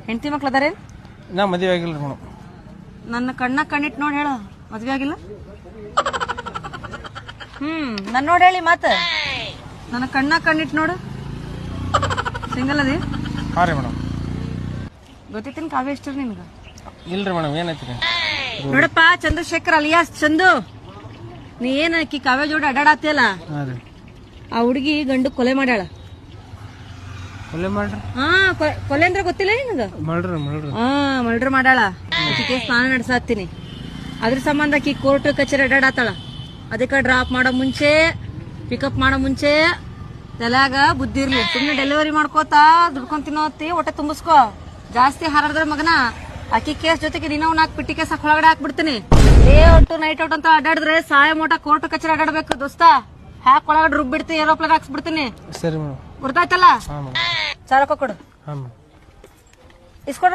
ಹೆಂಡತಿ ಮಕ್ಳು ಅದಾರೇನ್? ನಾ ಮದುವೆ ಆಗಿಲ್ಲ ಮೇಡಮ್. ನನ್ನ ಕಣ್ಣಿಟ್ಟು ನೋಡಿ ಹೇಳ, ಮದ್ವೆ ಆಗಿಲ್ಲ. ನನ್ ನೋಡಿ ಹೇಳಿ ಮಾತ. ನನ್ನ ಕಣ್ಣಿಟ್ಟು ನೋಡು, ಸಿಂಗಲ್ ಅದಿ? ಹಾ ರೀ ಮೇಡಮ್. ಗೊತ್ತಿತ್ತಿನ ಕಾವ್ಯ ಇಷ್ಟ ನಿನ್ಗ? ಇಲ್ರಿ ಮೇಡಮ್, ಏನೈತಿ? ನೋಡಪ್ಪ, ಚಂದ್ರಶೇಖರ್ ಅಲಿಯಾಸ್ ಚಂದು, ನೀ ಏನ್ ಆಕಿ ಕಾವ್ಯ ಜೋಡಿ ಅಡ್ಡಾಡತ್ತಿಯಲ್ಲ, ಆ ಹುಡುಗಿ ಗಂಡು ಕೊಲೆ ಮಾಡ್ಯಾಳ. ಕೊಲೆ ಮಾಡ್ರಿ? ಹಾ, ಕೊಲೆ ಅಂದ್ರೆ ಗೊತ್ತಿಲ್ಲ ನಿನಗ? ಮರ್ಡರ್ ಮಾಡ್ಯಾಳ. ಆಕಿಗೆ ಸ್ನಾನ ನಡೆಸಾತೀನಿ, ಅದ್ರ ಸಂಬಂಧ ಆಕಿ ಕೋರ್ಟ್ ಕಚೇರಿ ಅಡ್ಡಾಡತ್ತಾಳ. ಅದಕ್ಕೆ ಡ್ರಾಪ್ ಮಾಡೋ ಮುಂಚೆ, ಪಿಕಪ್ ಮಾಡೋ ಮುಂಚೆ ತಲೆಯಾಗ ಬುದ್ಧಿ ಇರ್ಲಿ. ಸುಮ್ನೆ ಡೆಲಿವರಿ ಮಾಡ್ಕೋತಾ ದುಡ್ಕೊಂಡ್ ತಿನ್ನೋತಿ, ಹೊಟ್ಟೆ ತುಂಬಿಸ್ಕೋ. ಜಾಸ್ತಿ ಹಾರಾಡಿದ್ರೆ ಮಗನ ಆಕಿ ಕೇಸ್ ಜೊತೆಗೆ ನೀನು 4 ಪಿಟ್ಟಿ ಕೇಸ್ ಒಳಗಡೆ ಹಾಕ್ಬಿಡ್ತೀನಿ. ಡೇ ಔಟ್ ನೈಟ್ ಔಟ್ ಅಂತ ಅಡ್ಡಾಡಿದ್ರೆ ಸಾಯ ಮೋಟ ಕೋರ್ಟ್ ಕಚೇರಿ ಅಡ್ಡಾಡ್ಬೇಕು ದೋಸ್ತ. ಹಾಕ್ ಒಳಗಡೆ ರುಬ್ಬಿಡ್ತೀನಿ, ಏರೋಪ್ಲೇನ್ ಹಾಕ್ಸ್ಬಿಡ್ತೀನಿ. ಸರಿ ಮೇಡಮ್. ಗೊತ್ತಾಯ್ತಲ್ಲ? ಚಾಲಕ ಕೊಡು, ಇಸ್ಕೊಡು.